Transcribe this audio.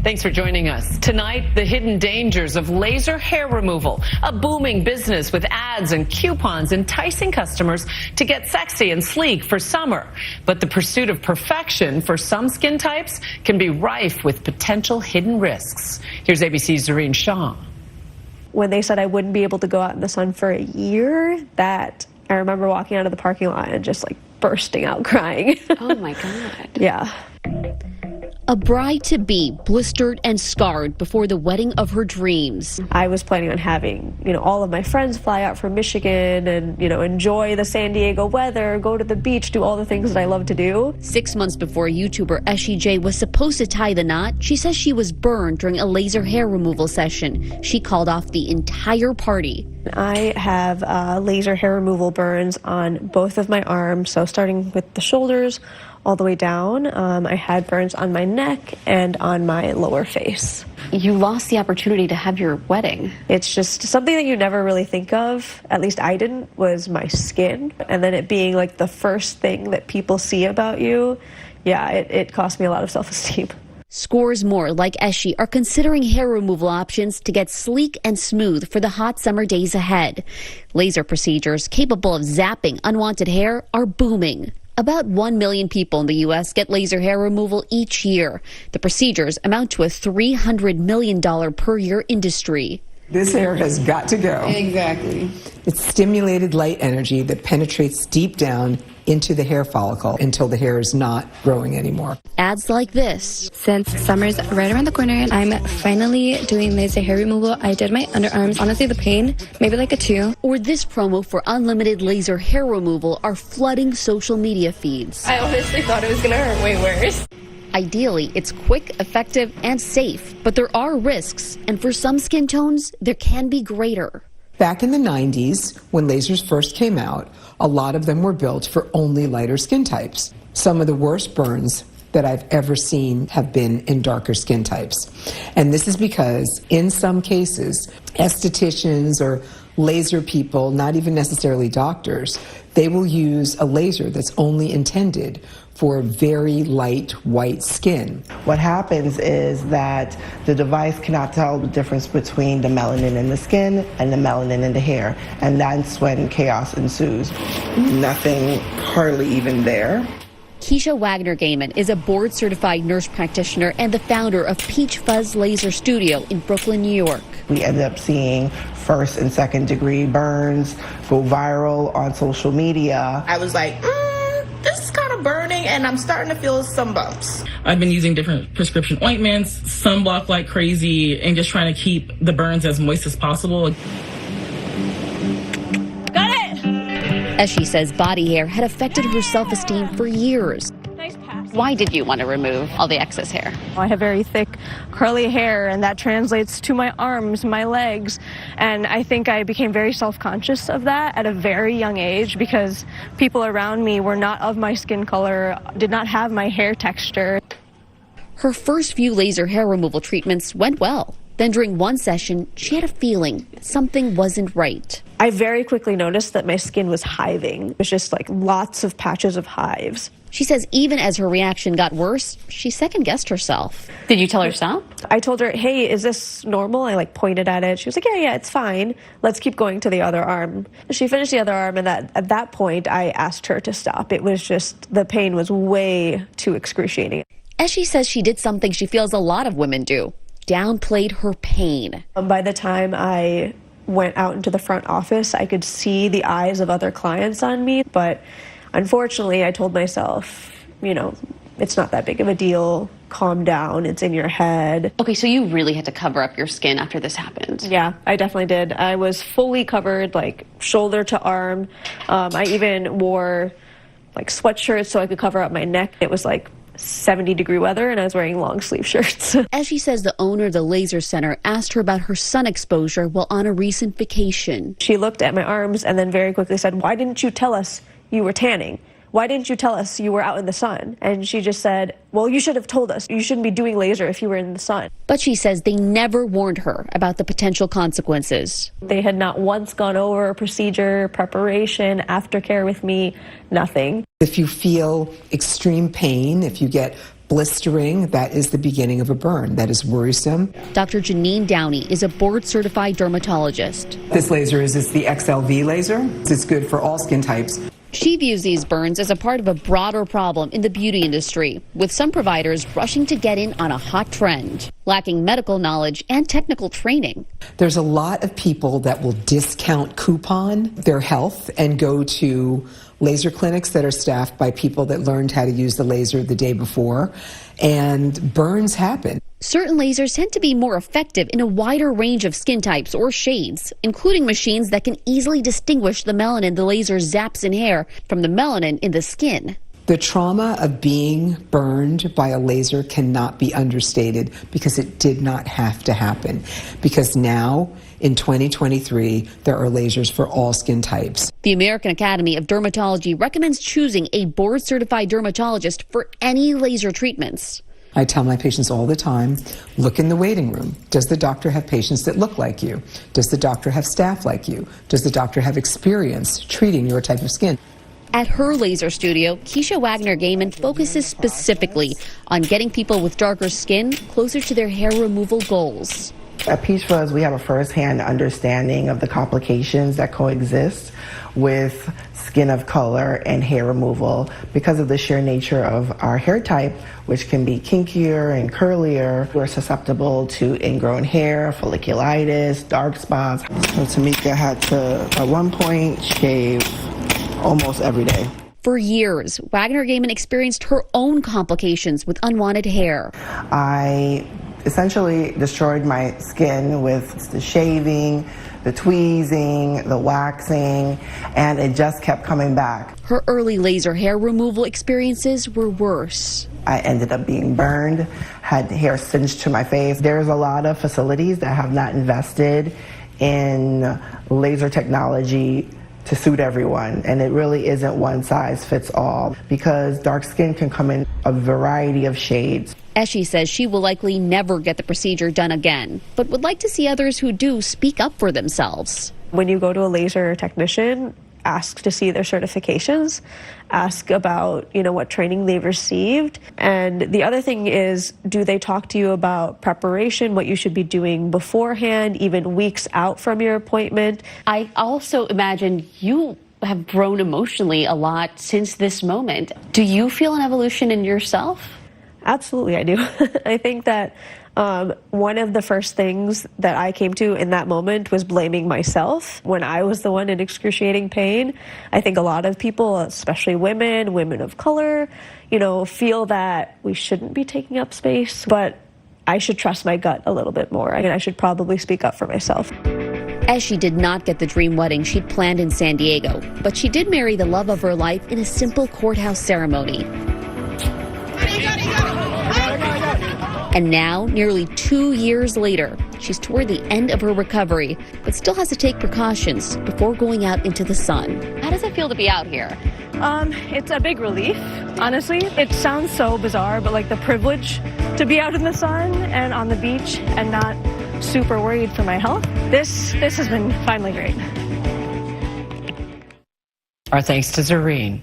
Thanks for joining us. Tonight, the hidden dangers of laser hair removal, a booming business with ads and coupons enticing customers to get sexy and sleek for summer. But the pursuit of perfection for some skin types can be rife with potential hidden risks. Here's ABC's Jeanine. When they said I wouldn't be able to go out in the sun for a year, that I remember walking out of the parking lot and just like bursting out crying. Oh my God. Yeah. A bride-to-be blistered and scarred before the wedding of her dreams. I was planning on having, all of my friends fly out from Michigan and, enjoy the San Diego weather, go to the beach, do all the things that I love to do. 6 months before YouTuber Eshi J was supposed to tie the knot, she says she was burned during a laser hair removal session. She called off the entire party. I have laser hair removal burns on both of my arms, so starting with the shoulders all the way down. I had burns on my neck and on my lower face. You lost the opportunity to have your wedding. It's just something that you never really think of, at least I didn't, was my skin. And then it being like the first thing that people see about you, it cost me a lot of self-esteem. Scores more like Eshi are considering hair removal options to get sleek and smooth for the hot summer days ahead. Laser procedures capable of zapping unwanted hair are booming. About 1 million people in the U.S. get laser hair removal each year. The procedures amount to a $300 million per year industry. This hair has got to go. Exactly. It's stimulated light energy that penetrates deep down into the hair follicle until the hair is not growing anymore. Ads like this. Since summer's right around the corner, I'm finally doing laser hair removal. I did my underarms. Honestly, the pain, maybe like a 2. Or this promo for unlimited laser hair removal are flooding social media feeds. I honestly thought it was going to hurt way worse. Ideally, it's quick, effective, and safe, but there are risks, and for some skin tones, there can be greater. Back in the 90s, when lasers first came out, a lot of them were built for only lighter skin types. Some of the worst burns that I've ever seen have been in darker skin types. And this is because, in some cases, estheticians or laser people, not even necessarily doctors, they will use a laser that's only intended for very light white skin. What happens is that the device cannot tell the difference between the melanin in the skin and the melanin in the hair, and that's when chaos ensues. Nothing hardly even there. Keisha Wagner-Gaiman is a board-certified nurse practitioner and the founder of Peach Fuzz Laser Studio in Brooklyn, New York. We ended up seeing first and second degree burns go viral on social media. I was like, this is kind of burning, and I'm starting to feel some bumps. I've been using different prescription ointments, sunblock like crazy, and just trying to keep the burns as moist as possible. Got it! As she says, body hair had affected her self-esteem for years. Nice pass. Why did you want to remove all the excess hair? I have very thick, curly hair, and that translates to my arms, my legs. And I think I became very self-conscious of that at a very young age because people around me were not of my skin color, did not have my hair texture. Her first few laser hair removal treatments went well. Then during one session, she had a feeling something wasn't right. I very quickly noticed that my skin was hiving. It was just like lots of patches of hives. She says even as her reaction got worse, she second-guessed herself. Did you tell her so? I told her, hey, is this normal? I pointed at it. She was like, yeah, it's fine. Let's keep going to the other arm. She finished the other arm, and at that point, I asked her to stop. It was just, the pain was way too excruciating. As she says, she did something she feels a lot of women do. Downplayed her pain. By the time I went out into the front office, I could see the eyes of other clients on me, but unfortunately, I told myself, it's not that big of a deal. Calm down. It's in your head. Okay, so you really had to cover up your skin after this happened. Yeah, I definitely did. I was fully covered, shoulder to arm. I even wore, sweatshirts so I could cover up my neck. It was 70-degree weather, and I was wearing long sleeve shirts. As she says, the owner of the laser center asked her about her sun exposure while on a recent vacation. She looked at my arms and then very quickly said, why didn't you tell us you were tanning? Why didn't you tell us you were out in the sun? And she just said, well, you should have told us. You shouldn't be doing laser if you were in the sun. But she says they never warned her about the potential consequences. They had not once gone over procedure, preparation, aftercare with me, nothing. If you feel extreme pain, if you get blistering, that is the beginning of a burn. That is worrisome. Dr. Jeanine Downie is a board-certified dermatologist. This laser is the XLV laser. It's good for all skin types. She views these burns as a part of a broader problem in the beauty industry, with some providers rushing to get in on a hot trend, lacking medical knowledge and technical training. There's a lot of people that will discount coupon their health and go to laser clinics that are staffed by people that learned how to use the laser the day before, and burns happen. Certain lasers tend to be more effective in a wider range of skin types or shades, including machines that can easily distinguish the melanin the laser zaps in hair from the melanin in the skin. The trauma of being burned by a laser cannot be understated, because it did not have to happen. Because now, in 2023, there are lasers for all skin types. The American Academy of Dermatology recommends choosing a board-certified dermatologist for any laser treatments. I tell my patients all the time, look in the waiting room. Does the doctor have patients that look like you? Does the doctor have staff like you? Does the doctor have experience treating your type of skin? At her laser studio, Keisha Wagner-Gaiman focuses specifically on getting people with darker skin closer to their hair removal goals. At Peach Fuzz, we have a first-hand understanding of the complications that coexist with skin of color and hair removal because of the sheer nature of our hair type, which can be kinkier and curlier. We're susceptible to ingrown hair, folliculitis, dark spots. So Tamika had to, at one point, shave almost every day. For years, Wagner-Gaiman experienced her own complications with unwanted hair. I essentially destroyed my skin with the shaving, the tweezing, the waxing, and it just kept coming back. Her early laser hair removal experiences were worse. I ended up being burned, had hair singed to my face. There's a lot of facilities that have not invested in laser technology to suit everyone, and it really isn't one size fits all, because dark skin can come in a variety of shades. Eshi says she will likely never get the procedure done again, but would like to see others who do speak up for themselves. When you go to a laser technician, ask to see their certifications, ask about, what training they've received. And the other thing is, do they talk to you about preparation, what you should be doing beforehand, even weeks out from your appointment? I also imagine you have grown emotionally a lot since this moment. Do you feel an evolution in yourself? Absolutely, I do. I think that one of the first things that I came to in that moment was blaming myself when I was the one in excruciating pain. I think a lot of people, especially women of color, feel that we shouldn't be taking up space, but I should trust my gut a little bit more. I should probably speak up for myself. Eshi did not get the dream wedding she'd planned in San Diego, but she did marry the love of her life in a simple courthouse ceremony. And now, nearly 2 years later, she's toward the end of her recovery, but still has to take precautions before going out into the sun. How does it feel to be out here? It's a big relief, honestly. It sounds so bizarre, but the privilege to be out in the sun and on the beach and not super worried for my health. This has been finally great. Our thanks to Jeanine.